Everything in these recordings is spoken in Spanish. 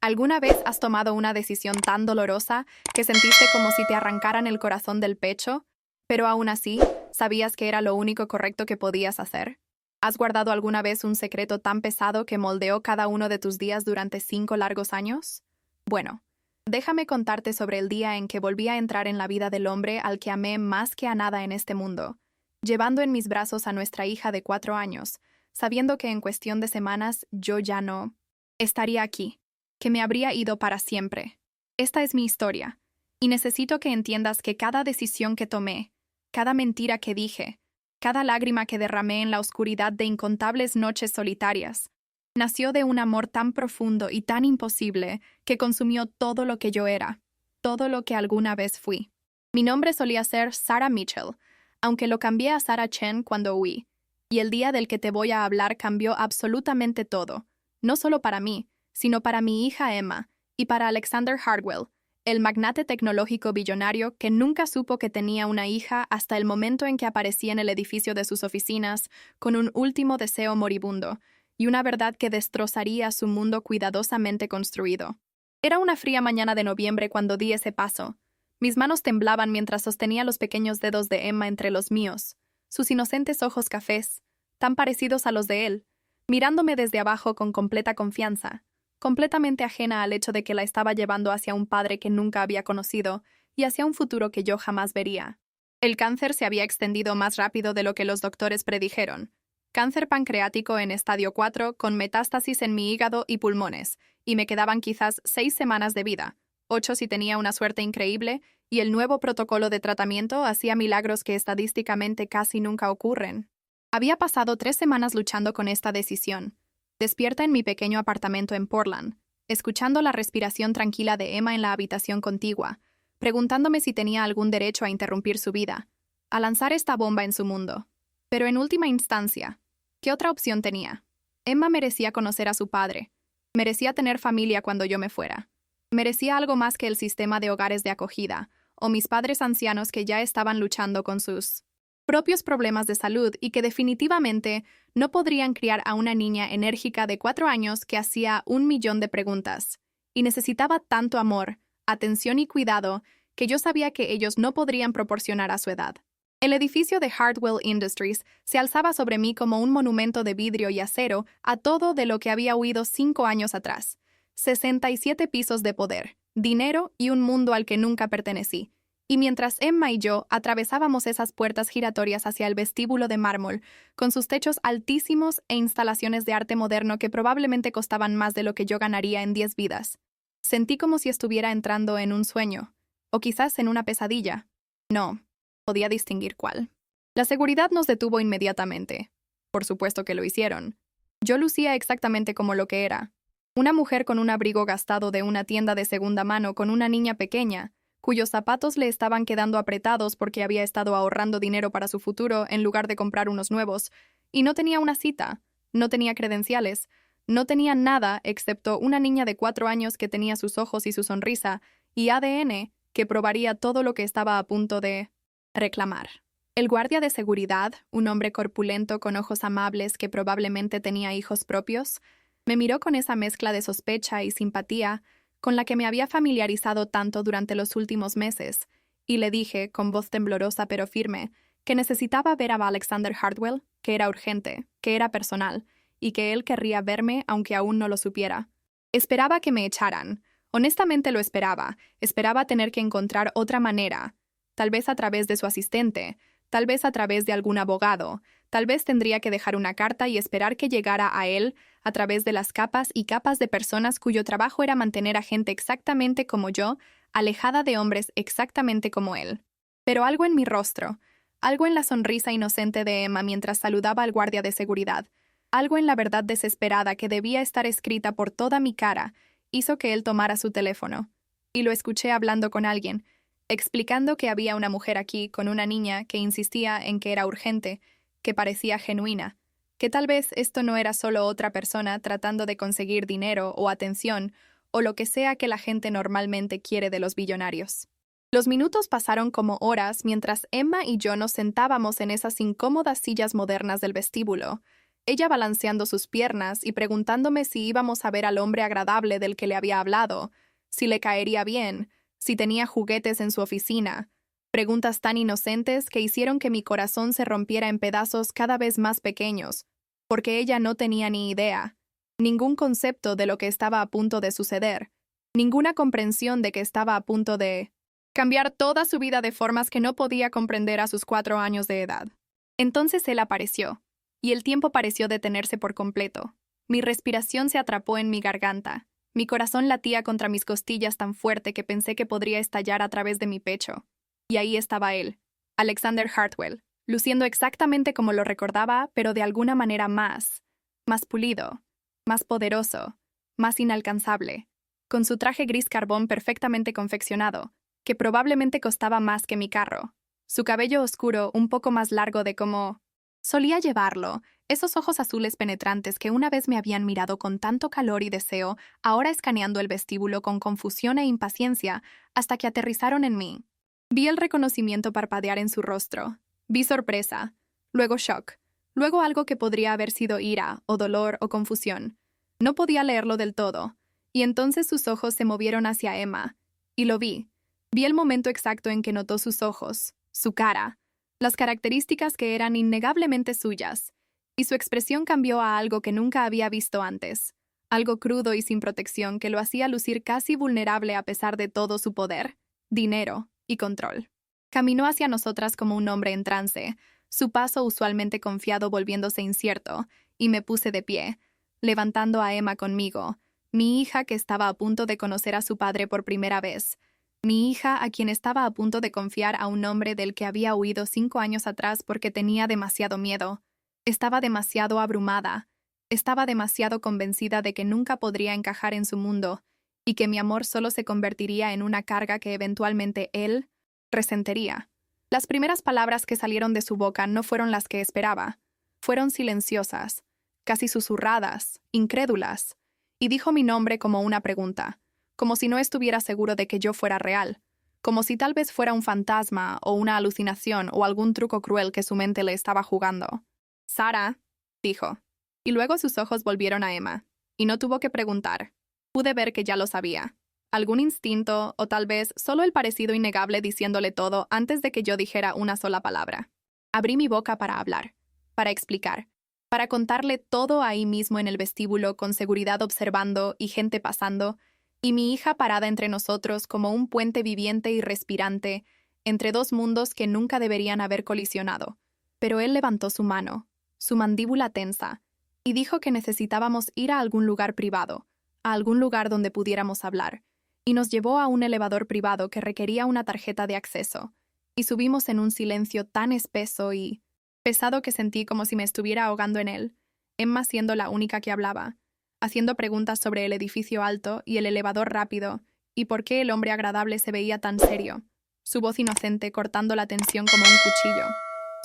¿Alguna vez has tomado una decisión tan dolorosa que sentiste como si te arrancaran el corazón del pecho, pero aún así sabías que era lo único correcto que podías hacer? ¿Has guardado alguna vez un secreto tan pesado que moldeó cada uno de tus días durante 5 largos años? Bueno, déjame contarte sobre el día en que volví a entrar en la vida del hombre al que amé más que a nada en este mundo, llevando en mis brazos a nuestra hija de 4 años, sabiendo que en cuestión de semanas yo ya no estaría aquí, que me habría ido para siempre. Esta es mi historia, y necesito que entiendas que cada decisión que tomé, cada mentira que dije, cada lágrima que derramé en la oscuridad de incontables noches solitarias, nació de un amor tan profundo y tan imposible que consumió todo lo que yo era, todo lo que alguna vez fui. Mi nombre solía ser Sarah Mitchell, aunque lo cambié a Sarah Chen cuando huí, y el día del que te voy a hablar cambió absolutamente todo, no solo para mí, sino para mi hija Emma y para Alexander Hardwell, el magnate tecnológico billonario que nunca supo que tenía una hija hasta el momento en que aparecía en el edificio de sus oficinas con un último deseo moribundo y una verdad que destrozaría su mundo cuidadosamente construido. Era una fría mañana de noviembre cuando di ese paso. Mis manos temblaban mientras sostenía los pequeños dedos de Emma entre los míos, sus inocentes ojos cafés, tan parecidos a los de él, mirándome desde abajo con completa confianza, completamente ajena al hecho de que la estaba llevando hacia un padre que nunca había conocido y hacia un futuro que yo jamás vería. El cáncer se había extendido más rápido de lo que los doctores predijeron. Cáncer pancreático en estadio 4 con metástasis en mi hígado y pulmones, y me quedaban quizás 6 semanas de vida, 8 si tenía una suerte increíble, y el nuevo protocolo de tratamiento hacía milagros que estadísticamente casi nunca ocurren. Había pasado 3 semanas luchando con esta decisión, despierta en mi pequeño apartamento en Portland, escuchando la respiración tranquila de Emma en la habitación contigua, preguntándome si tenía algún derecho a interrumpir su vida, a lanzar esta bomba en su mundo. Pero en última instancia, ¿qué otra opción tenía? Emma merecía conocer a su padre, merecía tener familia cuando yo me fuera, merecía algo más que el sistema de hogares de acogida, o mis padres ancianos que ya estaban luchando con sus propios problemas de salud y que definitivamente no podrían criar a una niña enérgica de 4 años que hacía 1 millón de preguntas y necesitaba tanto amor, atención y cuidado que yo sabía que ellos no podrían proporcionar a su edad. El edificio de Hardwell Industries se alzaba sobre mí como un monumento de vidrio y acero a todo de lo que había huido 5 años atrás. 67 pisos de poder, dinero y un mundo al que nunca pertenecí. Y mientras Emma y yo atravesábamos esas puertas giratorias hacia el vestíbulo de mármol, con sus techos altísimos e instalaciones de arte moderno que probablemente costaban más de lo que yo ganaría en 10 vidas, sentí como si estuviera entrando en un sueño, o quizás en una pesadilla. No, podía distinguir cuál. La seguridad nos detuvo inmediatamente. Por supuesto que lo hicieron. Yo lucía exactamente como lo que era. Una mujer con un abrigo gastado de una tienda de segunda mano con una niña pequeña, cuyos zapatos le estaban quedando apretados porque había estado ahorrando dinero para su futuro en lugar de comprar unos nuevos, y no tenía una cita, no tenía credenciales, no tenía nada excepto una niña de 4 años que tenía sus ojos y su sonrisa, y ADN que probaría todo lo que estaba a punto de reclamar. El guardia de seguridad, un hombre corpulento con ojos amables que probablemente tenía hijos propios, me miró con esa mezcla de sospecha y simpatía con la que me había familiarizado tanto durante los últimos meses, y le dije, con voz temblorosa pero firme, que necesitaba ver a Alexander Hardwell, que era urgente, que era personal, y que él querría verme aunque aún no lo supiera. Esperaba que me echaran. Honestamente lo esperaba. Esperaba tener que encontrar otra manera, tal vez a través de su asistente, tal vez a través de algún abogado, tal vez tendría que dejar una carta y esperar que llegara a él a través de las capas y capas de personas cuyo trabajo era mantener a gente exactamente como yo, alejada de hombres exactamente como él. Pero algo en mi rostro, algo en la sonrisa inocente de Emma mientras saludaba al guardia de seguridad, algo en la verdad desesperada que debía estar escrita por toda mi cara, hizo que él tomara su teléfono. Y lo escuché hablando con alguien, explicando que había una mujer aquí con una niña que insistía en que era urgente, que parecía genuina, que tal vez esto no era solo otra persona tratando de conseguir dinero o atención o lo que sea que la gente normalmente quiere de los billonarios. Los minutos pasaron como horas mientras Emma y yo nos sentábamos en esas incómodas sillas modernas del vestíbulo, ella balanceando sus piernas y preguntándome si íbamos a ver al hombre agradable del que le había hablado, si le caería bien, si tenía juguetes en su oficina. Preguntas tan inocentes que hicieron que mi corazón se rompiera en pedazos cada vez más pequeños, porque ella no tenía ni idea, ningún concepto de lo que estaba a punto de suceder, ninguna comprensión de que estaba a punto de cambiar toda su vida de formas que no podía comprender a sus 4 años de edad. Entonces él apareció, y el tiempo pareció detenerse por completo. Mi respiración se atrapó en mi garganta. Mi corazón latía contra mis costillas tan fuerte que pensé que podría estallar a través de mi pecho. Y ahí estaba él, Alexander Hartwell, luciendo exactamente como lo recordaba, pero de alguna manera más pulido, más poderoso, más inalcanzable, con su traje gris carbón perfectamente confeccionado, que probablemente costaba más que mi carro, su cabello oscuro un poco más largo de como solía llevarlo, esos ojos azules penetrantes que una vez me habían mirado con tanto calor y deseo, ahora escaneando el vestíbulo con confusión e impaciencia, hasta que aterrizaron en mí. Vi el reconocimiento parpadear en su rostro. Vi sorpresa, luego shock, luego algo que podría haber sido ira, o dolor, o confusión. No podía leerlo del todo, y entonces sus ojos se movieron hacia Emma, y lo vi. Vi el momento exacto en que notó sus ojos, su cara, las características que eran innegablemente suyas, y su expresión cambió a algo que nunca había visto antes, algo crudo y sin protección que lo hacía lucir casi vulnerable a pesar de todo su poder, dinero y control. Caminó hacia nosotras como un hombre en trance, su paso usualmente confiado volviéndose incierto, y me puse de pie, levantando a Emma conmigo, mi hija que estaba a punto de conocer a su padre por primera vez, mi hija a quien estaba a punto de confiar a un hombre del que había huido 5 años atrás porque tenía demasiado miedo. Estaba demasiado abrumada, estaba demasiado convencida de que nunca podría encajar en su mundo, y que mi amor solo se convertiría en una carga que eventualmente él resentiría. Las primeras palabras que salieron de su boca no fueron las que esperaba. Fueron silenciosas, casi susurradas, incrédulas, y dijo mi nombre como una pregunta, como si no estuviera seguro de que yo fuera real, como si tal vez fuera un fantasma o una alucinación o algún truco cruel que su mente le estaba jugando. «Sara», dijo, y luego sus ojos volvieron a Emma, y no tuvo que preguntar. Pude ver que ya lo sabía. Algún instinto, o tal vez solo el parecido innegable diciéndole todo antes de que yo dijera una sola palabra. Abrí mi boca para hablar, para explicar, para contarle todo ahí mismo en el vestíbulo con seguridad observando y gente pasando, y mi hija parada entre nosotros como un puente viviente y respirante entre dos mundos que nunca deberían haber colisionado. Pero él levantó su mano, su mandíbula tensa, y dijo que necesitábamos ir a algún lugar privado, a algún lugar donde pudiéramos hablar, y nos llevó a un elevador privado que requería una tarjeta de acceso, y subimos en un silencio tan espeso y pesado que sentí como si me estuviera ahogando en él, Emma siendo la única que hablaba, haciendo preguntas sobre el edificio alto y el elevador rápido, y por qué el hombre agradable se veía tan serio, su voz inocente cortando la tensión como un cuchillo.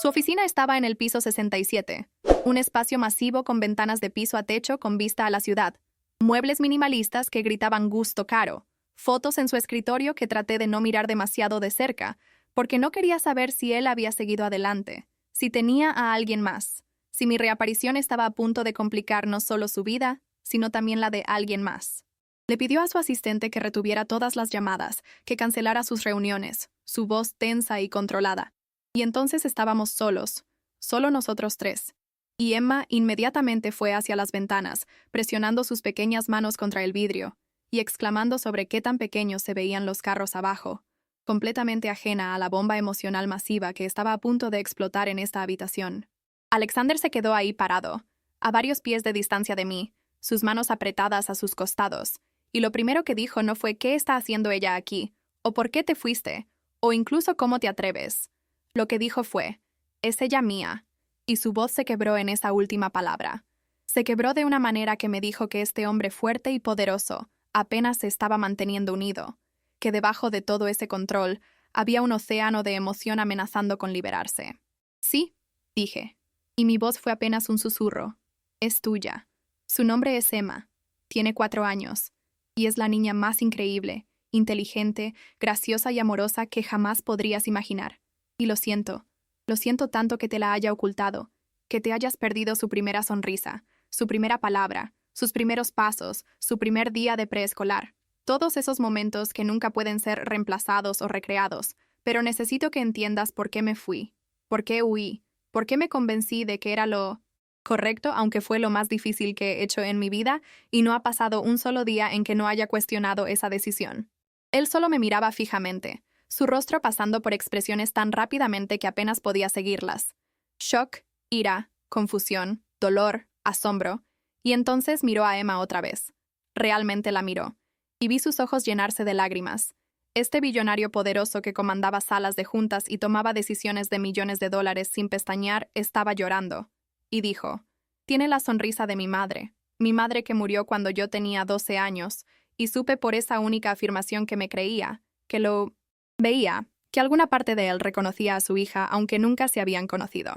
Su oficina estaba en el piso 67, un espacio masivo con ventanas de piso a techo con vista a la ciudad, muebles minimalistas que gritaban gusto caro, fotos en su escritorio que traté de no mirar demasiado de cerca, porque no quería saber si él había seguido adelante, si tenía a alguien más, si mi reaparición estaba a punto de complicar no solo su vida, sino también la de alguien más. Le pidió a su asistente que retuviera todas las llamadas, que cancelara sus reuniones, su voz tensa y controlada. Y entonces estábamos solos, solo nosotros tres. Y Emma inmediatamente fue hacia las ventanas, presionando sus pequeñas manos contra el vidrio, y exclamando sobre qué tan pequeños se veían los carros abajo, completamente ajena a la bomba emocional masiva que estaba a punto de explotar en esta habitación. Alexander se quedó ahí parado, a varios pies de distancia de mí, sus manos apretadas a sus costados, y lo primero que dijo no fue ¿qué está haciendo ella aquí?, o ¿por qué te fuiste?, o incluso ¿cómo te atreves? Lo que dijo fue «Es ella mía», y su voz se quebró en esa última palabra. Se quebró de una manera que me dijo que este hombre fuerte y poderoso apenas se estaba manteniendo unido, que debajo de todo ese control había un océano de emoción amenazando con liberarse. «Sí», dije, y mi voz fue apenas un susurro. «Es tuya. Su nombre es Emma. Tiene 4 años. Y es la niña más increíble, inteligente, graciosa y amorosa que jamás podrías imaginar. Y lo siento tanto que te la haya ocultado, que te hayas perdido su primera sonrisa, su primera palabra, sus primeros pasos, su primer día de preescolar. Todos esos momentos que nunca pueden ser reemplazados o recreados, pero necesito que entiendas por qué me fui, por qué huí, por qué me convencí de que era lo correcto, aunque fue lo más difícil que he hecho en mi vida, y no ha pasado un solo día en que no haya cuestionado esa decisión. Él solo me miraba fijamente, su rostro pasando por expresiones tan rápidamente que apenas podía seguirlas. Shock, ira, confusión, dolor, asombro, y entonces miró a Emma otra vez. Realmente la miró, y vi sus ojos llenarse de lágrimas. Este billonario poderoso que comandaba salas de juntas y tomaba decisiones de millones de dólares sin pestañear estaba llorando. Y dijo, «Tiene la sonrisa de mi madre que murió cuando yo tenía 12 años, y supe por esa única afirmación que me creía, que lo veía, que alguna parte de él reconocía a su hija aunque nunca se habían conocido».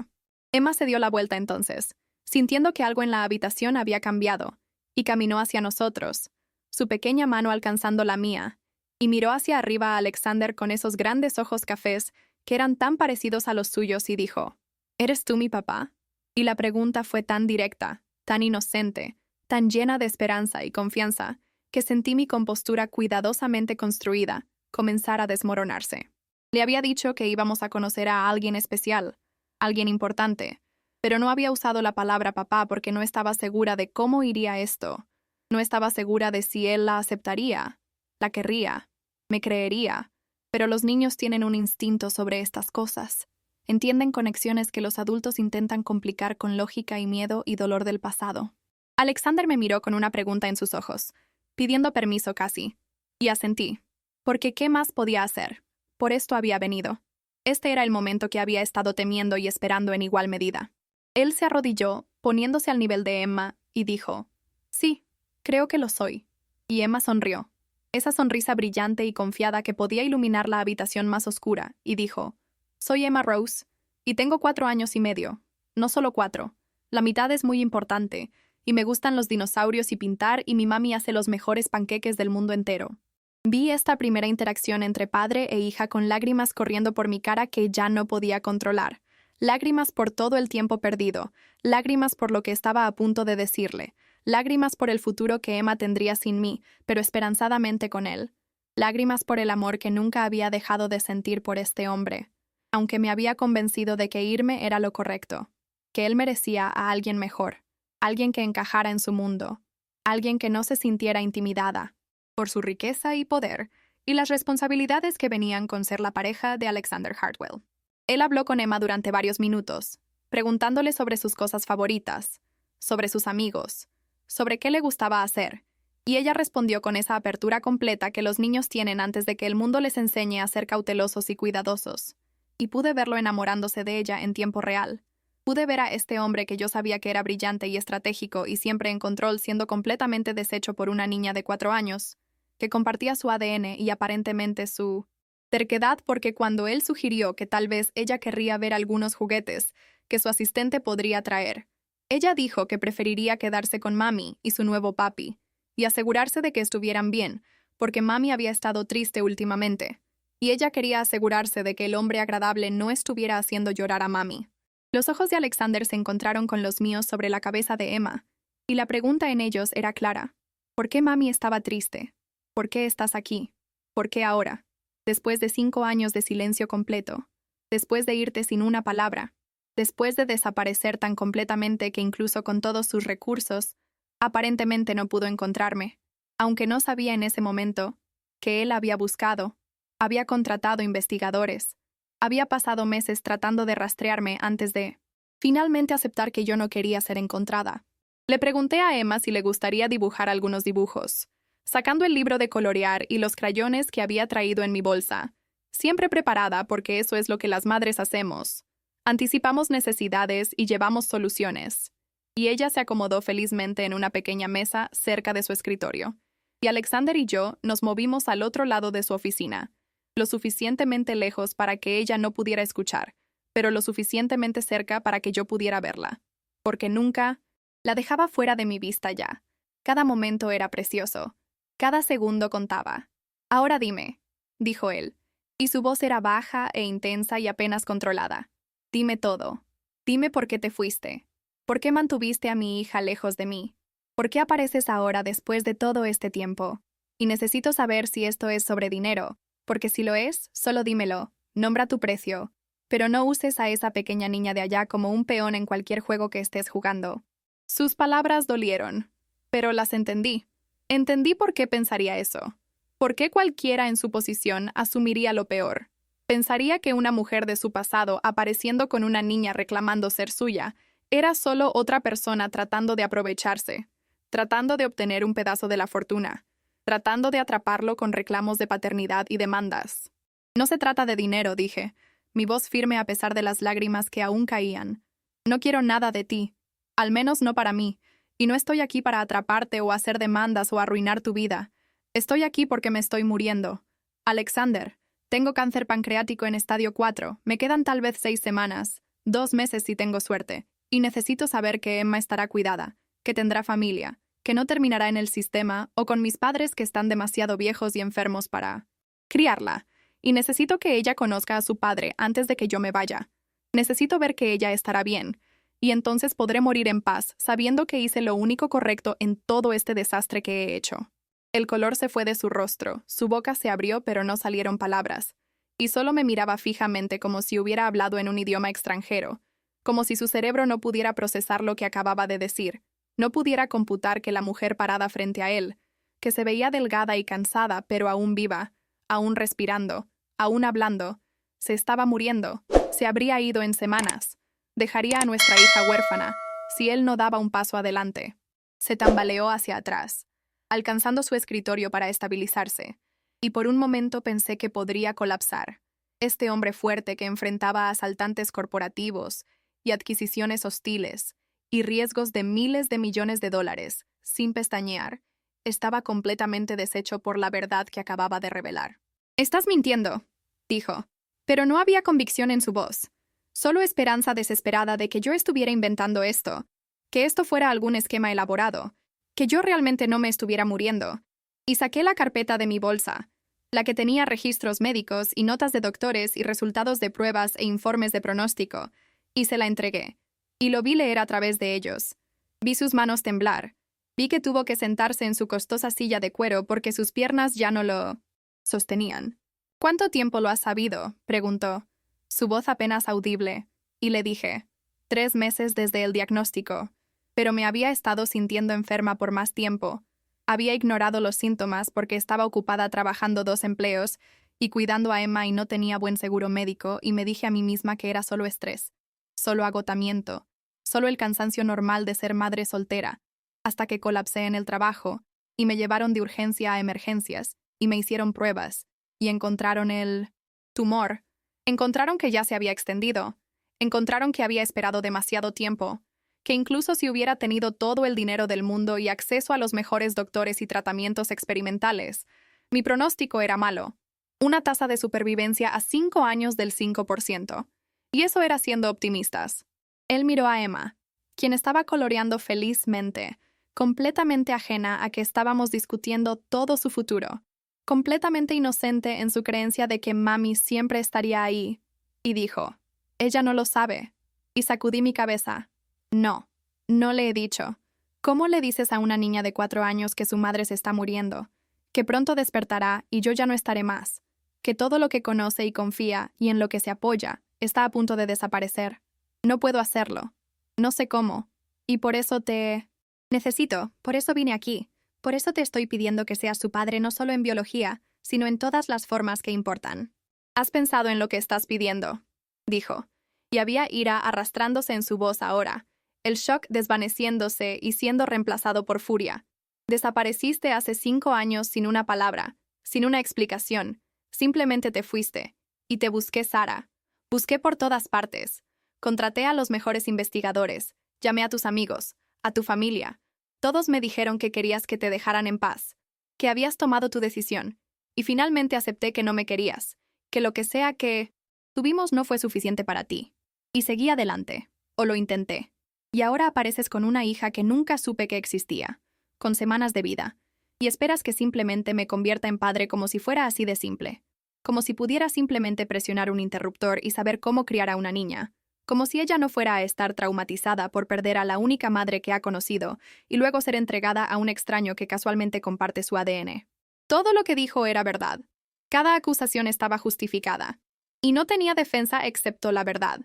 Emma se dio la vuelta entonces, sintiendo que algo en la habitación había cambiado, y caminó hacia nosotros, su pequeña mano alcanzando la mía, y miró hacia arriba a Alexander con esos grandes ojos cafés que eran tan parecidos a los suyos y dijo, «¿Eres tú mi papá?» Y la pregunta fue tan directa, tan inocente, tan llena de esperanza y confianza, que sentí mi compostura cuidadosamente construida comenzar a desmoronarse. Le había dicho que íbamos a conocer a alguien especial, alguien importante, pero no había usado la palabra papá porque no estaba segura de cómo iría esto. No estaba segura de si él la aceptaría, la querría, me creería, pero los niños tienen un instinto sobre estas cosas. Entienden conexiones que los adultos intentan complicar con lógica y miedo y dolor del pasado. Alexander me miró con una pregunta en sus ojos, pidiendo permiso casi, y asentí, porque ¿qué más podía hacer? Por esto había venido. Este era el momento que había estado temiendo y esperando en igual medida. Él se arrodilló, poniéndose al nivel de Emma, y dijo, «Sí, creo que lo soy». Y Emma sonrió, esa sonrisa brillante y confiada que podía iluminar la habitación más oscura, y dijo, «Soy Emma Rose, y tengo 4 años y medio. No solo 4. La mitad es muy importante, y me gustan los dinosaurios y pintar, y mi mami hace los mejores panqueques del mundo entero». Vi esta primera interacción entre padre e hija con lágrimas corriendo por mi cara que ya no podía controlar. Lágrimas por todo el tiempo perdido, lágrimas por lo que estaba a punto de decirle, lágrimas por el futuro que Emma tendría sin mí, pero esperanzadamente con él. Lágrimas por el amor que nunca había dejado de sentir por este hombre, aunque me había convencido de que irme era lo correcto, que él merecía a alguien mejor, alguien que encajara en su mundo, alguien que no se sintiera intimidada por su riqueza y poder, y las responsabilidades que venían con ser la pareja de Alexander Hartwell. Él habló con Emma durante varios minutos, preguntándole sobre sus cosas favoritas, sobre sus amigos, sobre qué le gustaba hacer, y ella respondió con esa apertura completa que los niños tienen antes de que el mundo les enseñe a ser cautelosos y cuidadosos. Y pude verlo enamorándose de ella en tiempo real. Pude ver a este hombre que yo sabía que era brillante y estratégico y siempre en control siendo completamente deshecho por una niña de 4 años, que compartía su ADN y aparentemente su terquedad porque cuando él sugirió que tal vez ella querría ver algunos juguetes que su asistente podría traer, ella dijo que preferiría quedarse con Mami y su nuevo papi y asegurarse de que estuvieran bien, porque Mami había estado triste últimamente, y ella quería asegurarse de que el hombre agradable no estuviera haciendo llorar a Mami. Los ojos de Alexander se encontraron con los míos sobre la cabeza de Emma, y la pregunta en ellos era clara. ¿Por qué Mami estaba triste? ¿Por qué estás aquí? ¿Por qué ahora? Después de 5 años de silencio completo, después de irte sin una palabra, después de desaparecer tan completamente que incluso con todos sus recursos, aparentemente no pudo encontrarme, aunque no sabía en ese momento que él había buscado, había contratado investigadores, había pasado meses tratando de rastrearme antes de finalmente aceptar que yo no quería ser encontrada. Le pregunté a Emma si le gustaría dibujar algunos dibujos, sacando el libro de colorear y los crayones que había traído en mi bolsa, siempre preparada porque eso es lo que las madres hacemos. Anticipamos necesidades y llevamos soluciones. Y ella se acomodó felizmente en una pequeña mesa cerca de su escritorio, y Alexander y yo nos movimos al otro lado de su oficina, lo suficientemente lejos para que ella no pudiera escuchar, pero lo suficientemente cerca para que yo pudiera verla, porque nunca la dejaba fuera de mi vista ya. Cada momento era precioso. Cada segundo contaba. «Ahora dime», dijo él, y su voz era baja e intensa y apenas controlada. «Dime todo. Dime por qué te fuiste. ¿Por qué mantuviste a mi hija lejos de mí? ¿Por qué apareces ahora después de todo este tiempo? Y necesito saber si esto es sobre dinero, porque si lo es, solo dímelo, nombra tu precio, pero no uses a esa pequeña niña de allá como un peón en cualquier juego que estés jugando. Sus palabras dolieron, pero las entendí. Entendí por qué pensaría eso. ¿Por qué cualquiera en su posición asumiría lo peor? Pensaría que una mujer de su pasado apareciendo con una niña reclamando ser suya era solo otra persona tratando de aprovecharse, tratando de obtener un pedazo de la fortuna, tratando de atraparlo con reclamos de paternidad y demandas. No se trata de dinero, dije, mi voz firme a pesar de las lágrimas que aún caían. No quiero nada de ti, al menos no para mí, y no estoy aquí para atraparte o hacer demandas o arruinar tu vida. Estoy aquí porque me estoy muriendo. Alexander, tengo cáncer pancreático en estadio 4, me quedan tal vez 6 semanas, 2 meses si tengo suerte, y necesito saber que Emma estará cuidada, que tendrá familia, que no terminará en el sistema o con mis padres que están demasiado viejos y enfermos para criarla. Y necesito que ella conozca a su padre antes de que yo me vaya. Necesito ver que ella estará bien, y entonces podré morir en paz, sabiendo que hice lo único correcto en todo este desastre que he hecho. El color se fue de su rostro, su boca se abrió pero no salieron palabras, y solo me miraba fijamente como si hubiera hablado en un idioma extranjero, como si su cerebro no pudiera procesar lo que acababa de decir, no pudiera computar que la mujer parada frente a él, que se veía delgada y cansada pero aún viva, aún respirando, aún hablando, se estaba muriendo, se habría ido en semanas, dejaría a nuestra hija huérfana, si él no daba un paso adelante. Se tambaleó hacia atrás, alcanzando su escritorio para estabilizarse, y por un momento pensé que podría colapsar. Este hombre fuerte que enfrentaba a asaltantes corporativos y adquisiciones hostiles, y riesgos de miles de millones de dólares, sin pestañear, estaba completamente deshecho por la verdad que acababa de revelar. «Estás mintiendo», dijo, pero no había convicción en su voz, solo esperanza desesperada de que yo estuviera inventando esto, que esto fuera algún esquema elaborado, que yo realmente no me estuviera muriendo. Y saqué la carpeta de mi bolsa, la que tenía registros médicos y notas de doctores y resultados de pruebas e informes de pronóstico, y se la entregué. Y lo vi leer a través de ellos. Vi sus manos temblar. Vi que tuvo que sentarse en su costosa silla de cuero porque sus piernas ya no lo sostenían. «¿Cuánto tiempo lo has sabido?», preguntó, su voz apenas audible, y le dije, 3 meses desde el diagnóstico, pero me había estado sintiendo enferma por más tiempo. Había ignorado los síntomas porque estaba ocupada trabajando 2 empleos y cuidando a Emma y no tenía buen seguro médico, y me dije a mí misma que era solo estrés, solo agotamiento, solo el cansancio normal de ser madre soltera, hasta que colapsé en el trabajo, y me llevaron de urgencia a emergencias, y me hicieron pruebas, y encontraron el tumor. Encontraron que ya se había extendido. Encontraron que había esperado demasiado tiempo, que incluso si hubiera tenido todo el dinero del mundo y acceso a los mejores doctores y tratamientos experimentales, mi pronóstico era malo. Una tasa de supervivencia a 5 años del 5%. Y eso era siendo optimistas. Él miró a Emma, quien estaba coloreando felizmente, completamente ajena a que estábamos discutiendo todo su futuro, completamente inocente en su creencia de que mami siempre estaría ahí, y dijo, «Ella no lo sabe». Y sacudí mi cabeza. No, no le he dicho. ¿Cómo le dices a una niña de 4 años que su madre se está muriendo? Que pronto despertará y yo ya no estaré más. Que todo lo que conoce y confía y en lo que se apoya está a punto de desaparecer. No puedo hacerlo. No sé cómo. Y por eso te necesito, por eso vine aquí. Por eso te estoy pidiendo que seas su padre no solo en biología, sino en todas las formas que importan. ¿Has pensado en lo que estás pidiendo?, dijo, y había ira arrastrándose en su voz ahora, el shock desvaneciéndose y siendo reemplazado por furia. Desapareciste hace 5 años sin una palabra, sin una explicación, simplemente te fuiste, y te busqué, Sara. Busqué por todas partes. Contraté a los mejores investigadores, llamé a tus amigos, a tu familia. Todos me dijeron que querías que te dejaran en paz, que habías tomado tu decisión, y finalmente acepté que no me querías, que lo que sea que tuvimos no fue suficiente para ti. Y seguí adelante, o lo intenté. Y ahora apareces con una hija que nunca supe que existía, con semanas de vida, y esperas que simplemente me convierta en padre como si fuera así de simple, como si pudiera simplemente presionar un interruptor y saber cómo criar a una niña, como si ella no fuera a estar traumatizada por perder a la única madre que ha conocido y luego ser entregada a un extraño que casualmente comparte su ADN. Todo lo que dijo era verdad. Cada acusación estaba justificada. Y no tenía defensa excepto la verdad,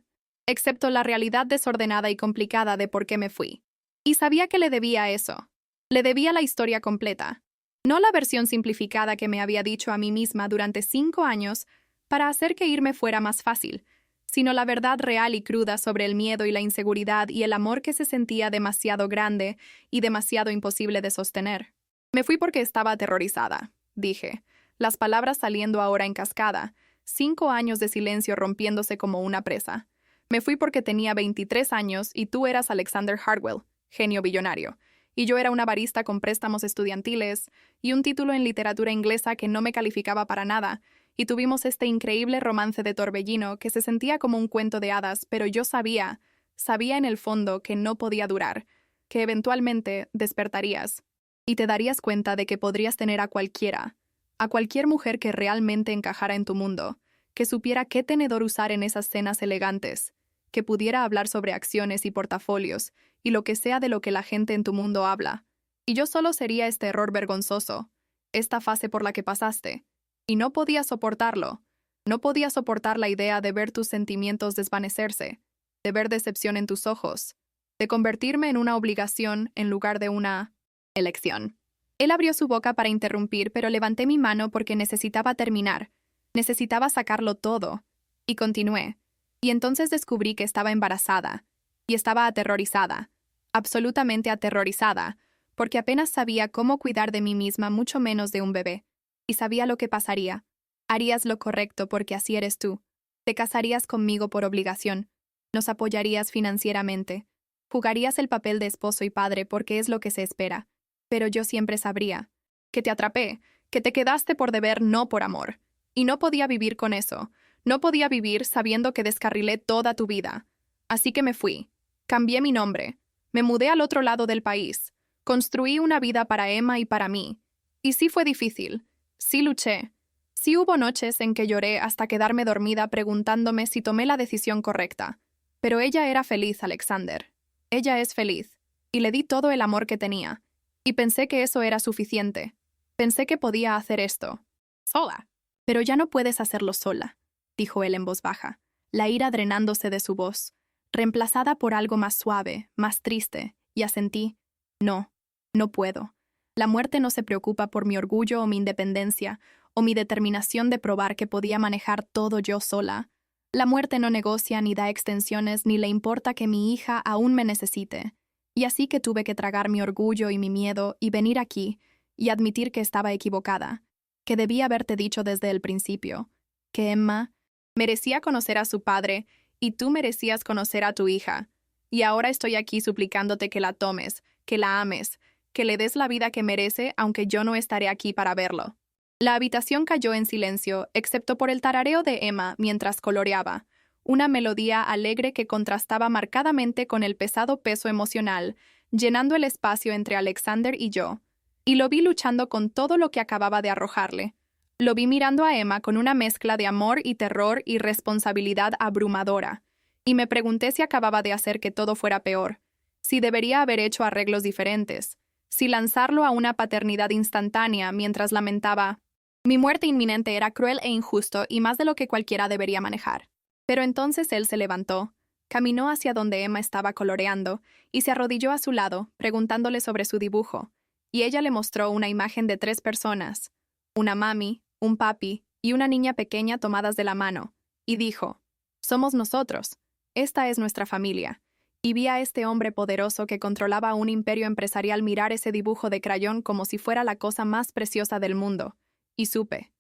excepto la realidad desordenada y complicada de por qué me fui. Y sabía que le debía eso. Le debía la historia completa. No la versión simplificada que me había dicho a mí misma durante 5 años para hacer que irme fuera más fácil, sino la verdad real y cruda sobre el miedo y la inseguridad y el amor que se sentía demasiado grande y demasiado imposible de sostener. Me fui porque estaba aterrorizada, dije, las palabras saliendo ahora en cascada, 5 años de silencio rompiéndose como una presa. Me fui porque tenía 23 años y tú eras Alexander Hartwell, genio billonario, y yo era una barista con préstamos estudiantiles y un título en literatura inglesa que no me calificaba para nada, y tuvimos este increíble romance de torbellino que se sentía como un cuento de hadas, pero yo sabía en el fondo que no podía durar, que eventualmente despertarías y te darías cuenta de que podrías tener a cualquier mujer que realmente encajara en tu mundo, que supiera qué tenedor usar en esas cenas elegantes, que pudiera hablar sobre acciones y portafolios y lo que sea de lo que la gente en tu mundo habla. Y yo solo sería este error vergonzoso, esta fase por la que pasaste. Y no podía soportarlo. No podía soportar la idea de ver tus sentimientos desvanecerse, de ver decepción en tus ojos, de convertirme en una obligación en lugar de una elección. Él abrió su boca para interrumpir, pero levanté mi mano porque necesitaba terminar. Necesitaba sacarlo todo. Y continué. Y entonces descubrí que estaba embarazada. Y estaba aterrorizada. Absolutamente aterrorizada, porque apenas sabía cómo cuidar de mí misma, mucho menos de un bebé. Y sabía lo que pasaría. Harías lo correcto porque así eres tú. Te casarías conmigo por obligación. Nos apoyarías financieramente. Jugarías el papel de esposo y padre porque es lo que se espera. Pero yo siempre sabría. Que te atrapé, que te quedaste por deber, no por amor. Y no podía vivir con eso. No podía vivir sabiendo que descarrilé toda tu vida. Así que me fui. Cambié mi nombre. Me mudé al otro lado del país. Construí una vida para Emma y para mí. Y sí fue difícil. Sí luché. Sí hubo noches en que lloré hasta quedarme dormida preguntándome si tomé la decisión correcta. Pero ella era feliz, Alexander. Ella es feliz. Y le di todo el amor que tenía. Y pensé que eso era suficiente. Pensé que podía hacer esto. Sola. Pero ya no puedes hacerlo sola, dijo él en voz baja, la ira drenándose de su voz, reemplazada por algo más suave, más triste, y asentí. No, no puedo. La muerte no se preocupa por mi orgullo o mi independencia, o mi determinación de probar que podía manejar todo yo sola. La muerte no negocia ni da extensiones ni le importa que mi hija aún me necesite. Y así que tuve que tragar mi orgullo y mi miedo y venir aquí y admitir que estaba equivocada, que debía haberte dicho desde el principio, que Emma merecía conocer a su padre y tú merecías conocer a tu hija. Y ahora estoy aquí suplicándote que la tomes, que la ames, que le des la vida que merece, aunque yo no estaré aquí para verlo. La habitación cayó en silencio, excepto por el tarareo de Emma mientras coloreaba, una melodía alegre que contrastaba marcadamente con el pesado peso emocional, llenando el espacio entre Alexander y yo. Y lo vi luchando con todo lo que acababa de arrojarle. Lo vi mirando a Emma con una mezcla de amor y terror y responsabilidad abrumadora. Y me pregunté si acababa de hacer que todo fuera peor, si debería haber hecho arreglos diferentes, si lanzarlo a una paternidad instantánea mientras lamentaba. Mi muerte inminente era cruel e injusto y más de lo que cualquiera debería manejar. Pero entonces él se levantó, caminó hacia donde Emma estaba coloreando y se arrodilló a su lado, preguntándole sobre su dibujo. Y ella le mostró una imagen de 3 personas, una mami, un papi y una niña pequeña tomadas de la mano, y dijo, «Somos nosotros, esta es nuestra familia». Y vi a este hombre poderoso que controlaba un imperio empresarial mirar ese dibujo de crayón como si fuera la cosa más preciosa del mundo. Y supe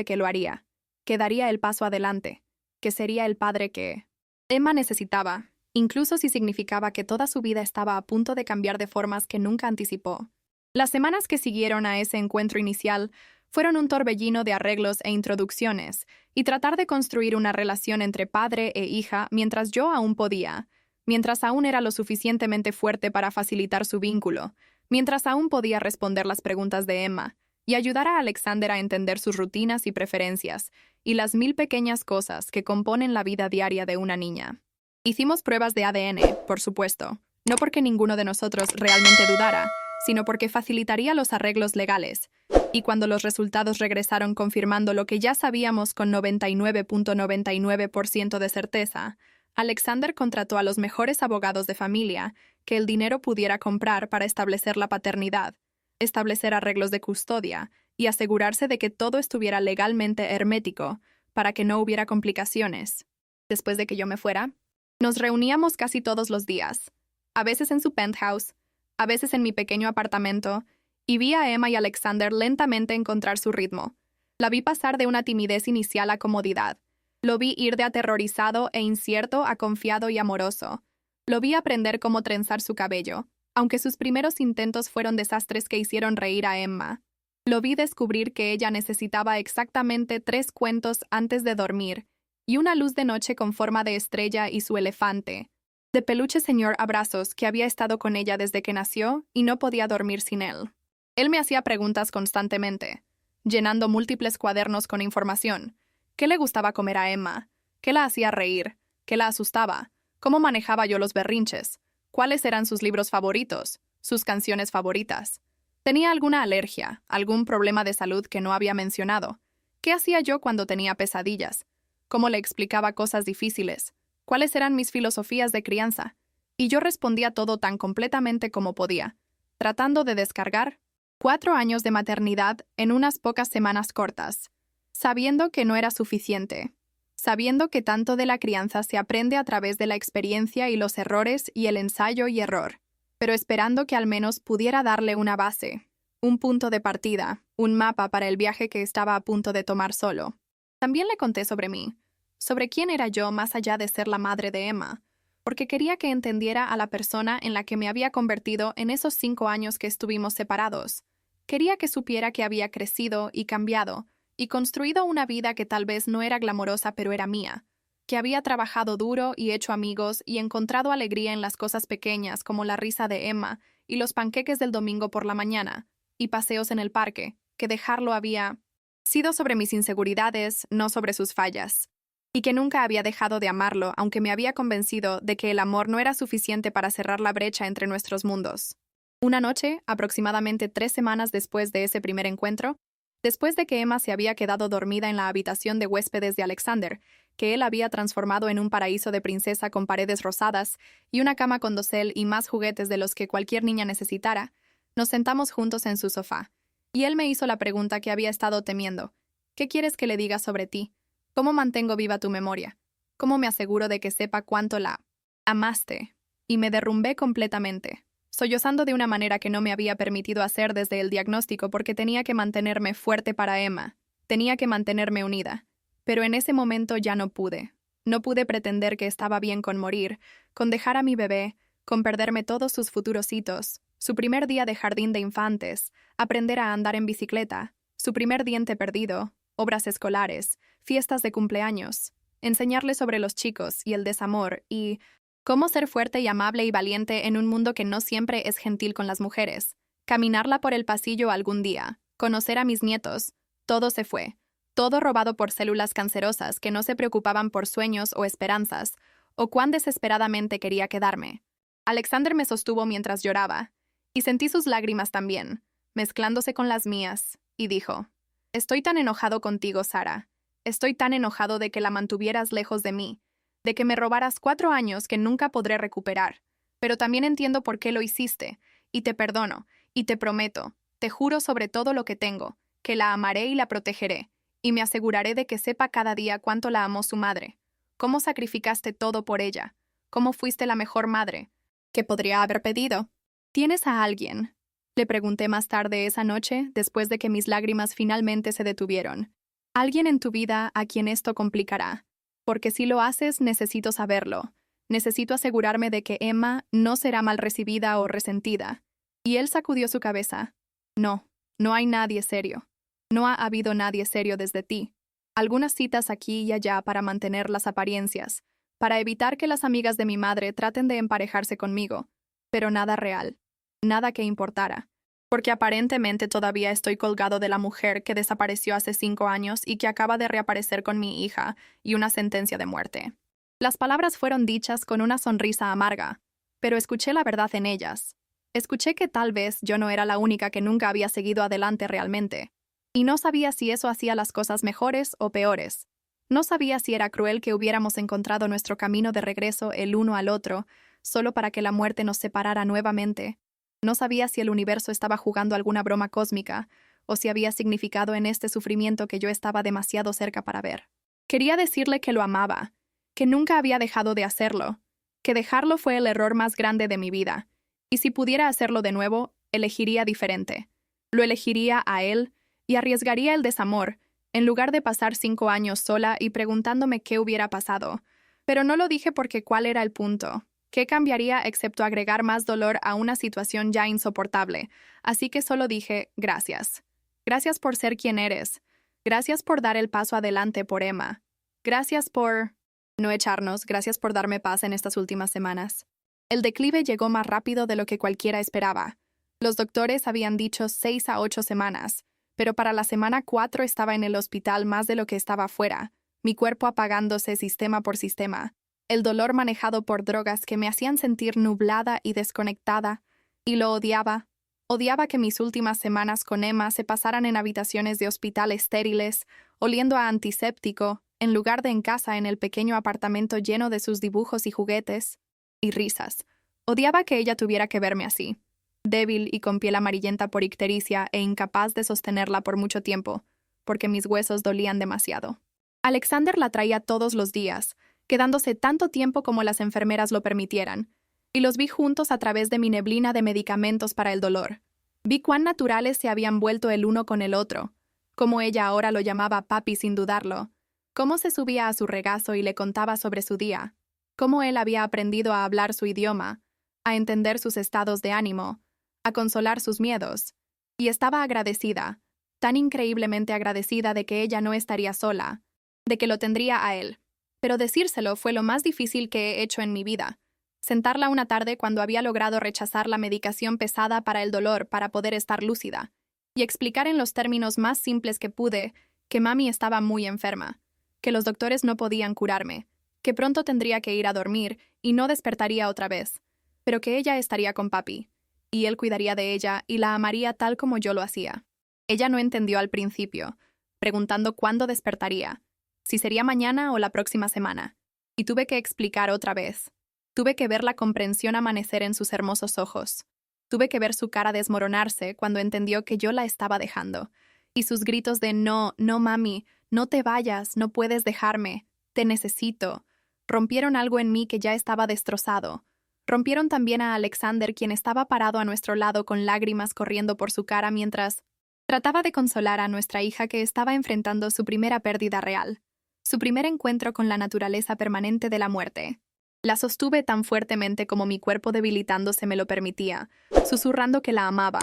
que lo haría, que daría el paso adelante, que sería el padre que Emma necesitaba, incluso si significaba que toda su vida estaba a punto de cambiar de formas que nunca anticipó. Las semanas que siguieron a ese encuentro inicial fueron un torbellino de arreglos e introducciones, y tratar de construir una relación entre padre e hija mientras yo aún podía, mientras aún era lo suficientemente fuerte para facilitar su vínculo, mientras aún podía responder las preguntas de Emma y ayudar a Alexander a entender sus rutinas y preferencias y las 1000 pequeñas cosas que componen la vida diaria de una niña. Hicimos pruebas de ADN, por supuesto, no porque ninguno de nosotros realmente dudara, sino porque facilitaría los arreglos legales. Y cuando los resultados regresaron confirmando lo que ya sabíamos con 99.99% de certeza, Alexander contrató a los mejores abogados de familia que el dinero pudiera comprar para establecer la paternidad, establecer arreglos de custodia y asegurarse de que todo estuviera legalmente hermético para que no hubiera complicaciones. Después de que yo me fuera, nos reuníamos casi todos los días, a veces en su penthouse, a veces en mi pequeño apartamento, y vi a Emma y Alexander lentamente encontrar su ritmo. La vi pasar de una timidez inicial a comodidad. Lo vi ir de aterrorizado e incierto a confiado y amoroso. Lo vi aprender cómo trenzar su cabello, aunque sus primeros intentos fueron desastres que hicieron reír a Emma. Lo vi descubrir que ella necesitaba exactamente 3 cuentos antes de dormir, y una luz de noche con forma de estrella y su elefante, de peluche señor Abrazos que había estado con ella desde que nació y no podía dormir sin él. Él me hacía preguntas constantemente, llenando múltiples cuadernos con información. ¿Qué le gustaba comer a Emma? ¿Qué la hacía reír? ¿Qué la asustaba? ¿Cómo manejaba yo los berrinches? ¿Cuáles eran sus libros favoritos? ¿Sus canciones favoritas? ¿Tenía alguna alergia? ¿Algún problema de salud que no había mencionado? ¿Qué hacía yo cuando tenía pesadillas? ¿Cómo le explicaba cosas difíciles? ¿Cuáles eran mis filosofías de crianza? Y yo respondía todo tan completamente como podía, tratando de descargar 4 años de maternidad en unas pocas semanas cortas, sabiendo que no era suficiente, sabiendo que tanto de la crianza se aprende a través de la experiencia y los errores y el ensayo y error, pero esperando que al menos pudiera darle una base, un punto de partida, un mapa para el viaje que estaba a punto de tomar solo. También le conté sobre mí, sobre quién era yo más allá de ser la madre de Emma, porque quería que entendiera a la persona en la que me había convertido en esos 5 años que estuvimos separados. Quería que supiera que había crecido y cambiado, y construido una vida que tal vez no era glamorosa pero era mía, que había trabajado duro y hecho amigos y encontrado alegría en las cosas pequeñas como la risa de Emma y los panqueques del domingo por la mañana, y paseos en el parque, que dejarlo había sido sobre mis inseguridades, no sobre sus fallas, y que nunca había dejado de amarlo, aunque me había convencido de que el amor no era suficiente para cerrar la brecha entre nuestros mundos. Una noche, aproximadamente 3 semanas después de ese primer encuentro, después de que Emma se había quedado dormida en la habitación de huéspedes de Alexander, que él había transformado en un paraíso de princesa con paredes rosadas y una cama con dosel y más juguetes de los que cualquier niña necesitara, nos sentamos juntos en su sofá, y él me hizo la pregunta que había estado temiendo. ¿Qué quieres que le diga sobre ti? ¿Cómo mantengo viva tu memoria? ¿Cómo me aseguro de que sepa cuánto la amaste? Y me derrumbé completamente, sollozando de una manera que no me había permitido hacer desde el diagnóstico porque tenía que mantenerme fuerte para Emma, tenía que mantenerme unida. Pero en ese momento ya no pude. No pude pretender que estaba bien con morir, con dejar a mi bebé, con perderme todos sus futuros hitos, su primer día de jardín de infantes, aprender a andar en bicicleta, su primer diente perdido, obras escolares, fiestas de cumpleaños, enseñarle sobre los chicos y el desamor y cómo ser fuerte y amable y valiente en un mundo que no siempre es gentil con las mujeres, caminarla por el pasillo algún día, conocer a mis nietos, todo se fue, todo robado por células cancerosas que no se preocupaban por sueños o esperanzas, o cuán desesperadamente quería quedarme. Alexander me sostuvo mientras lloraba, y sentí sus lágrimas también, mezclándose con las mías, y dijo: «Estoy tan enojado contigo, Sara. Estoy tan enojado de que la mantuvieras lejos de mí, de que me robaras 4 años que nunca podré recuperar. Pero también entiendo por qué lo hiciste, y te perdono, y te prometo, te juro sobre todo lo que tengo, que la amaré y la protegeré, y me aseguraré de que sepa cada día cuánto la amó su madre, cómo sacrificaste todo por ella, cómo fuiste la mejor madre que podría haber pedido». «¿Tienes a alguien?», le pregunté más tarde esa noche, después de que mis lágrimas finalmente se detuvieron. «¿Alguien en tu vida a quien esto complicará? Porque si lo haces, necesito saberlo. Necesito asegurarme de que Emma no será mal recibida o resentida». Y él sacudió su cabeza. «No, no hay nadie serio. No ha habido nadie serio desde ti. Algunas citas aquí y allá para mantener las apariencias, para evitar que las amigas de mi madre traten de emparejarse conmigo, pero nada real, nada que importara. Porque aparentemente todavía estoy colgado de la mujer que desapareció hace 5 años y que acaba de reaparecer con mi hija y una sentencia de muerte». Las palabras fueron dichas con una sonrisa amarga, pero escuché la verdad en ellas. Escuché que tal vez yo no era la única que nunca había seguido adelante realmente, y no sabía si eso hacía las cosas mejores o peores. No sabía si era cruel que hubiéramos encontrado nuestro camino de regreso el uno al otro, solo para que la muerte nos separara nuevamente. No sabía si el universo estaba jugando alguna broma cósmica, o si había significado en este sufrimiento que yo estaba demasiado cerca para ver. Quería decirle que lo amaba, que nunca había dejado de hacerlo, que dejarlo fue el error más grande de mi vida, y si pudiera hacerlo de nuevo, elegiría diferente. Lo elegiría a él y arriesgaría el desamor, en lugar de pasar 5 años sola y preguntándome qué hubiera pasado. Pero no lo dije porque ¿cuál era el punto? ¿Qué cambiaría excepto agregar más dolor a una situación ya insoportable? Así que solo dije, gracias. Gracias por ser quien eres. Gracias por dar el paso adelante por Emma. Gracias por no echarnos, gracias por darme paz en estas últimas semanas. El declive llegó más rápido de lo que cualquiera esperaba. Los doctores habían dicho 6 a 8 semanas, pero para la semana 4 estaba en el hospital más de lo que estaba fuera, mi cuerpo apagándose sistema por sistema, el dolor manejado por drogas que me hacían sentir nublada y desconectada, y lo odiaba. Odiaba que mis últimas semanas con Emma se pasaran en habitaciones de hospital estériles, oliendo a antiséptico, en lugar de en casa en el pequeño apartamento lleno de sus dibujos y juguetes, y risas. Odiaba que ella tuviera que verme así, débil y con piel amarillenta por ictericia e incapaz de sostenerla por mucho tiempo, porque mis huesos dolían demasiado. Alexander la traía todos los días, quedándose tanto tiempo como las enfermeras lo permitieran, y los vi juntos a través de mi neblina de medicamentos para el dolor. Vi cuán naturales se habían vuelto el uno con el otro, como ella ahora lo llamaba papi sin dudarlo, cómo se subía a su regazo y le contaba sobre su día, cómo él había aprendido a hablar su idioma, a entender sus estados de ánimo, a consolar sus miedos, y estaba agradecida, tan increíblemente agradecida de que ella no estaría sola, de que lo tendría a él. Pero decírselo fue lo más difícil que he hecho en mi vida. Sentarla una tarde cuando había logrado rechazar la medicación pesada para el dolor para poder estar lúcida, y explicar en los términos más simples que pude que mami estaba muy enferma, que los doctores no podían curarme, que pronto tendría que ir a dormir y no despertaría otra vez, pero que ella estaría con papi, y él cuidaría de ella y la amaría tal como yo lo hacía. Ella no entendió al principio, preguntando cuándo despertaría, si sería mañana o la próxima semana, y tuve que explicar otra vez. Tuve que ver la comprensión amanecer en sus hermosos ojos. Tuve que ver su cara desmoronarse cuando entendió que yo la estaba dejando, y sus gritos de no, no mami, no te vayas, no puedes dejarme, te necesito, rompieron algo en mí que ya estaba destrozado. Rompieron también a Alexander, quien estaba parado a nuestro lado con lágrimas corriendo por su cara mientras trataba de consolar a nuestra hija que estaba enfrentando su primera pérdida real, su primer encuentro con la naturaleza permanente de la muerte. La sostuve tan fuertemente como mi cuerpo debilitándose me lo permitía, susurrando que la amaba,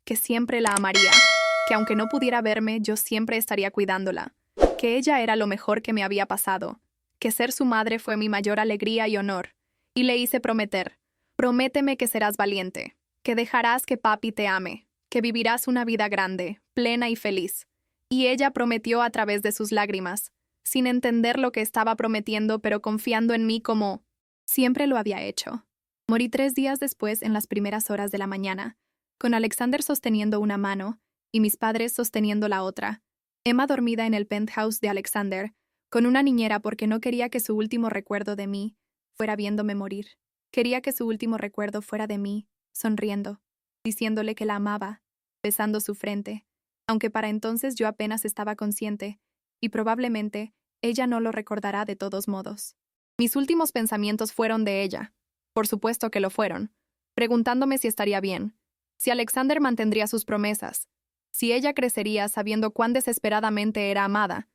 que siempre la amaría, que aunque no pudiera verme, yo siempre estaría cuidándola, que ella era lo mejor que me había pasado, que ser su madre fue mi mayor alegría y honor. Y le hice prometer, prométeme que serás valiente, que dejarás que papi te ame, que vivirás una vida grande, plena y feliz. Y ella prometió a través de sus lágrimas, sin entender lo que estaba prometiendo, pero confiando en mí como siempre lo había hecho. Morí 3 días después en las primeras horas de la mañana, con Alexander sosteniendo una mano y mis padres sosteniendo la otra. Emma dormida en el penthouse de Alexander, con una niñera porque no quería que su último recuerdo de mí fuera viéndome morir. Quería que su último recuerdo fuera de mí, sonriendo, diciéndole que la amaba, besando su frente, aunque para entonces yo apenas estaba consciente, y probablemente ella no lo recordará de todos modos. Mis últimos pensamientos fueron de ella. Por supuesto que lo fueron, preguntándome si estaría bien, si Alexander mantendría sus promesas, si ella crecería sabiendo cuán desesperadamente era amada,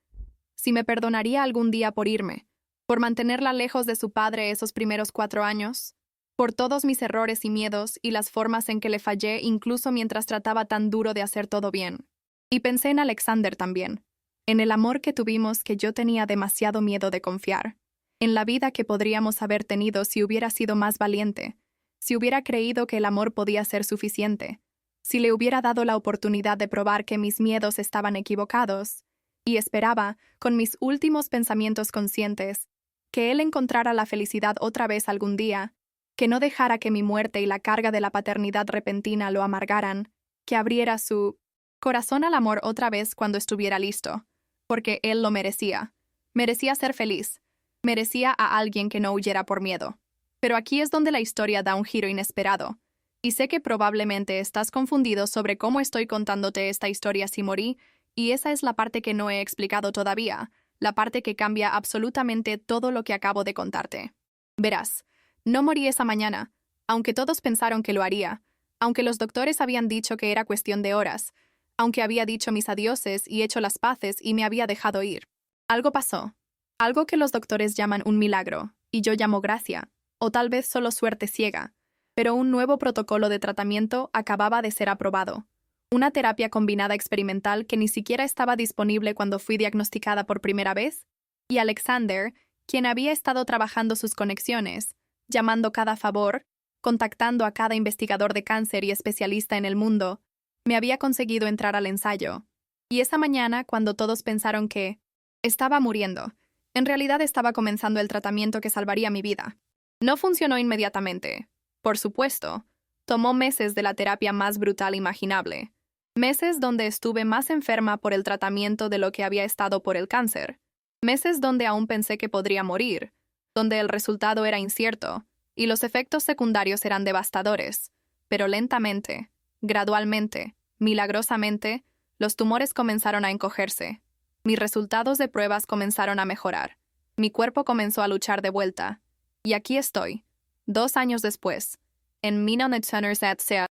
si me perdonaría algún día por irme, por mantenerla lejos de su padre esos primeros 4 años, por todos mis errores y miedos y las formas en que le fallé incluso mientras trataba tan duro de hacer todo bien. Y pensé en Alexander también, en el amor que tuvimos que yo tenía demasiado miedo de confiar, en la vida que podríamos haber tenido si hubiera sido más valiente, si hubiera creído que el amor podía ser suficiente, si le hubiera dado la oportunidad de probar que mis miedos estaban equivocados, y esperaba, con mis últimos pensamientos conscientes, que él encontrara la felicidad otra vez algún día, que no dejara que mi muerte y la carga de la paternidad repentina lo amargaran, que abriera su corazón al amor otra vez cuando estuviera listo, porque él lo merecía. Merecía ser feliz. Merecía a alguien que no huyera por miedo. Pero aquí es donde la historia da un giro inesperado. Y sé que probablemente estás confundido sobre cómo estoy contándote esta historia si morí, y esa es la parte que no he explicado todavía, la parte que cambia absolutamente todo lo que acabo de contarte. Verás, no morí esa mañana, aunque todos pensaron que lo haría, aunque los doctores habían dicho que era cuestión de horas, aunque había dicho mis adioses y hecho las paces y me había dejado ir. Algo pasó, algo que los doctores llaman un milagro, y yo llamo gracia, o tal vez solo suerte ciega, pero un nuevo protocolo de tratamiento acababa de ser aprobado. Una terapia combinada experimental que ni siquiera estaba disponible cuando fui diagnosticada por primera vez, y Alexander, quien había estado trabajando sus conexiones, llamando cada favor, contactando a cada investigador de cáncer y especialista en el mundo, me había conseguido entrar al ensayo. Y esa mañana, cuando todos pensaron que estaba muriendo, en realidad estaba comenzando el tratamiento que salvaría mi vida. No funcionó inmediatamente. Por supuesto, tomó meses de la terapia más brutal imaginable. Meses donde estuve más enferma por el tratamiento de lo que había estado por el cáncer. Meses donde aún pensé que podría morir, donde el resultado era incierto y los efectos secundarios eran devastadores. Pero lentamente, gradualmente, milagrosamente, los tumores comenzaron a encogerse. Mis resultados de pruebas comenzaron a mejorar. Mi cuerpo comenzó a luchar de vuelta. Y aquí estoy, 2 años después, en Sea.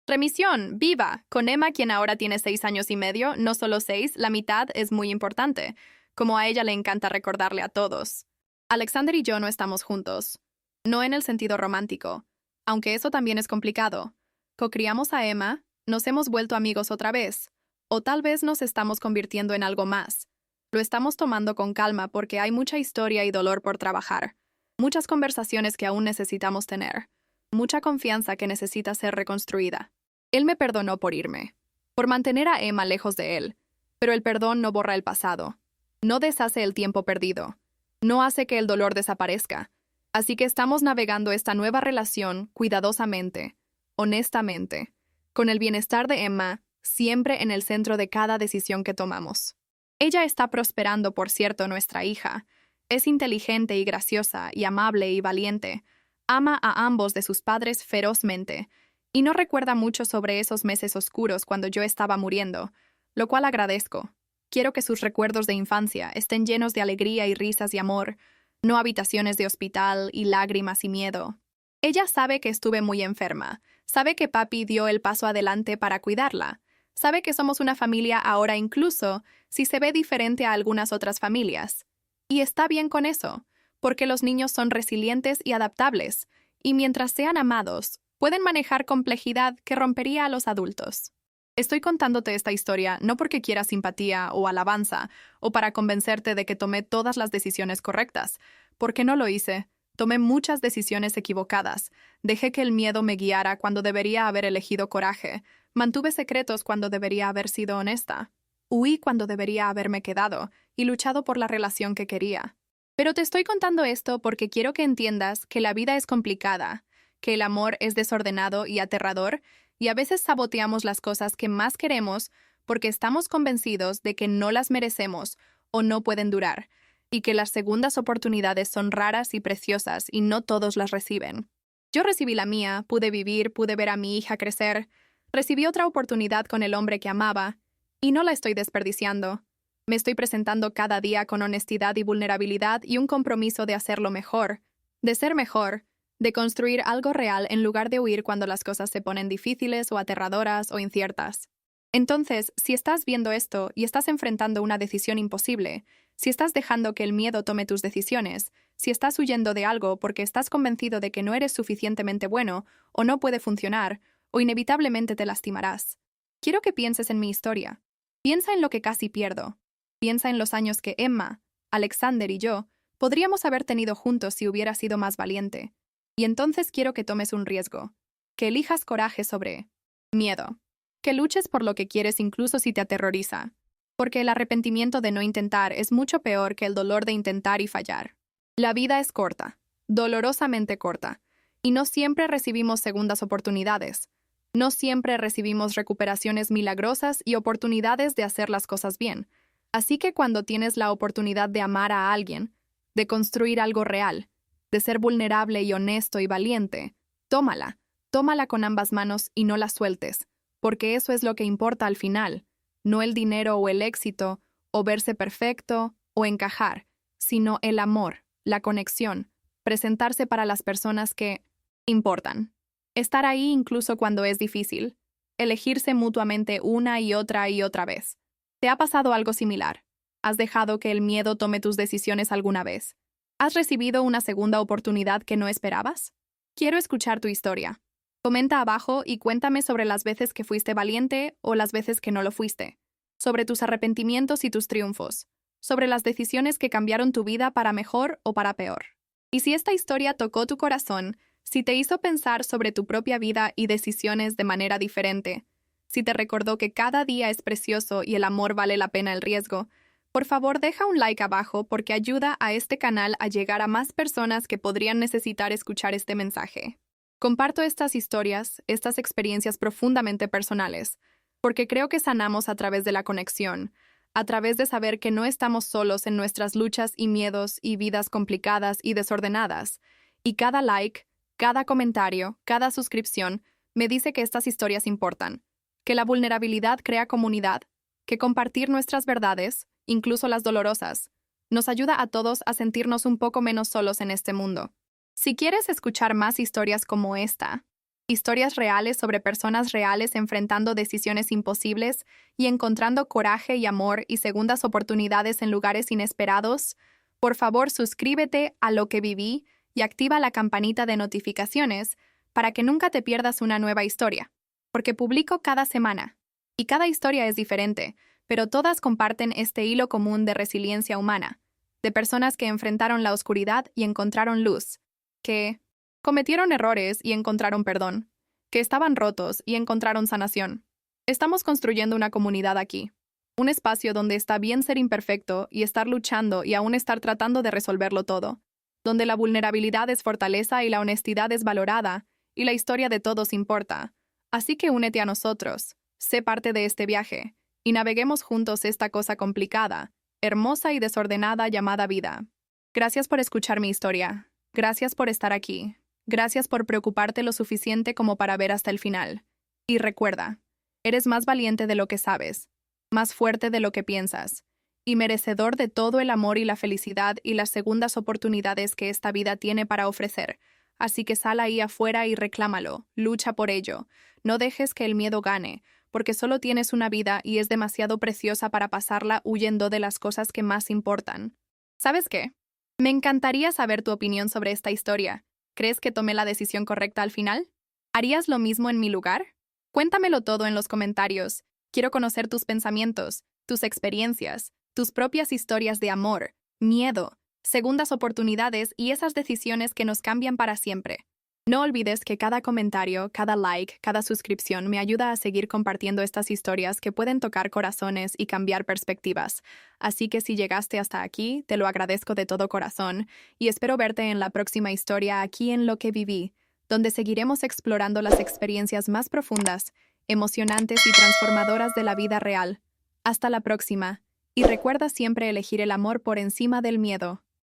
Remisión, viva, con Emma, quien ahora tiene 6 años y medio, no solo 6, la mitad es muy importante, como a ella le encanta recordarle a todos. Alexander y yo no estamos juntos. No en el sentido romántico, aunque eso también es complicado. Cocriamos a Emma, nos hemos vuelto amigos otra vez, o tal vez nos estamos convirtiendo en algo más. Lo estamos tomando con calma porque hay mucha historia y dolor por trabajar, muchas conversaciones que aún necesitamos tener, mucha confianza que necesita ser reconstruida. Él me perdonó por irme, por mantener a Emma lejos de él, pero el perdón no borra el pasado, no deshace el tiempo perdido, no hace que el dolor desaparezca. Así que estamos navegando esta nueva relación cuidadosamente, honestamente, con el bienestar de Emma siempre en el centro de cada decisión que tomamos. Ella está prosperando, por cierto, nuestra hija. Es inteligente y graciosa y amable y valiente. Ama a ambos de sus padres ferozmente y no recuerda mucho sobre esos meses oscuros cuando yo estaba muriendo, lo cual agradezco. Quiero que sus recuerdos de infancia estén llenos de alegría y risas y amor, no habitaciones de hospital y lágrimas y miedo. Ella sabe que estuve muy enferma, sabe que papi dio el paso adelante para cuidarla, sabe que somos una familia ahora incluso si se ve diferente a algunas otras familias. Y está bien con eso, porque los niños son resilientes y adaptables, y mientras sean amados, pueden manejar complejidad que rompería a los adultos. Estoy contándote esta historia no porque quiera simpatía o alabanza, o para convencerte de que tomé todas las decisiones correctas, porque no lo hice. Tomé muchas decisiones equivocadas. Dejé que el miedo me guiara cuando debería haber elegido coraje. Mantuve secretos cuando debería haber sido honesta. Huí cuando debería haberme quedado y luchado por la relación que quería. Pero te estoy contando esto porque quiero que entiendas que la vida es complicada, que el amor es desordenado y aterrador, y a veces saboteamos las cosas que más queremos porque estamos convencidos de que no las merecemos o no pueden durar, y que las segundas oportunidades son raras y preciosas y no todos las reciben. Yo recibí la mía, pude vivir, pude ver a mi hija crecer, recibí otra oportunidad con el hombre que amaba, y no la estoy desperdiciando. Me estoy presentando cada día con honestidad y vulnerabilidad y un compromiso de hacerlo mejor, de ser mejor, de construir algo real en lugar de huir cuando las cosas se ponen difíciles o aterradoras o inciertas. Entonces, si estás viendo esto y estás enfrentando una decisión imposible, si estás dejando que el miedo tome tus decisiones, si estás huyendo de algo porque estás convencido de que no eres suficientemente bueno o no puede funcionar, o inevitablemente te lastimarás, quiero que pienses en mi historia. Piensa en lo que casi pierdo. Piensa en los años que Emma, Alexander y yo podríamos haber tenido juntos si hubiera sido más valiente. Y entonces quiero que tomes un riesgo, que elijas coraje sobre miedo, que luches por lo que quieres incluso si te aterroriza, porque el arrepentimiento de no intentar es mucho peor que el dolor de intentar y fallar. La vida es corta, dolorosamente corta, y no siempre recibimos segundas oportunidades. No siempre recibimos recuperaciones milagrosas y oportunidades de hacer las cosas bien. Así que cuando tienes la oportunidad de amar a alguien, de construir algo real, de ser vulnerable y honesto y valiente, tómala. Tómala con ambas manos y no la sueltes, porque eso es lo que importa al final, no el dinero o el éxito, o verse perfecto, o encajar, sino el amor, la conexión, presentarse para las personas que importan. Estar ahí incluso cuando es difícil, elegirse mutuamente una y otra vez. ¿Te ha pasado algo similar? ¿Has dejado que el miedo tome tus decisiones alguna vez? ¿Has recibido una segunda oportunidad que no esperabas? Quiero escuchar tu historia. Comenta abajo y cuéntame sobre las veces que fuiste valiente o las veces que no lo fuiste, sobre tus arrepentimientos y tus triunfos, sobre las decisiones que cambiaron tu vida para mejor o para peor. Y si esta historia tocó tu corazón, si te hizo pensar sobre tu propia vida y decisiones de manera diferente, si te recordó que cada día es precioso y el amor vale la pena el riesgo, por favor deja un like abajo porque ayuda a este canal a llegar a más personas que podrían necesitar escuchar este mensaje. Comparto estas historias, estas experiencias profundamente personales, porque creo que sanamos a través de la conexión, a través de saber que no estamos solos en nuestras luchas y miedos y vidas complicadas y desordenadas. Y cada like, cada comentario, cada suscripción me dice que estas historias importan, que la vulnerabilidad crea comunidad, que compartir nuestras verdades, incluso las dolorosas, nos ayuda a todos a sentirnos un poco menos solos en este mundo. Si quieres escuchar más historias como esta, historias reales sobre personas reales enfrentando decisiones imposibles y encontrando coraje y amor y segundas oportunidades en lugares inesperados, por favor suscríbete a Lo que viví y activa la campanita de notificaciones para que nunca te pierdas una nueva historia, porque publico cada semana. Y cada historia es diferente, pero todas comparten este hilo común de resiliencia humana, de personas que enfrentaron la oscuridad y encontraron luz, que cometieron errores y encontraron perdón, que estaban rotos y encontraron sanación. Estamos construyendo una comunidad aquí, un espacio donde está bien ser imperfecto y estar luchando y aún estar tratando de resolverlo todo, donde la vulnerabilidad es fortaleza y la honestidad es valorada, y la historia de todos importa. Así que únete a nosotros, sé parte de este viaje, y naveguemos juntos esta cosa complicada, hermosa y desordenada llamada vida. Gracias por escuchar mi historia. Gracias por estar aquí. Gracias por preocuparte lo suficiente como para ver hasta el final. Y recuerda, eres más valiente de lo que sabes, más fuerte de lo que piensas, y merecedor de todo el amor y la felicidad y las segundas oportunidades que esta vida tiene para ofrecer. Así que sal ahí afuera y reclámalo, lucha por ello. No dejes que el miedo gane, porque solo tienes una vida y es demasiado preciosa para pasarla huyendo de las cosas que más importan. ¿Sabes qué? Me encantaría saber tu opinión sobre esta historia. ¿Crees que tomé la decisión correcta al final? ¿Harías lo mismo en mi lugar? Cuéntamelo todo en los comentarios. Quiero conocer tus pensamientos, tus experiencias, tus propias historias de amor, miedo, segundas oportunidades y esas decisiones que nos cambian para siempre. No olvides que cada comentario, cada like, cada suscripción me ayuda a seguir compartiendo estas historias que pueden tocar corazones y cambiar perspectivas. Así que si llegaste hasta aquí, te lo agradezco de todo corazón y espero verte en la próxima historia aquí en Lo que viví, donde seguiremos explorando las experiencias más profundas, emocionantes y transformadoras de la vida real. Hasta la próxima, y recuerda siempre elegir el amor por encima del miedo.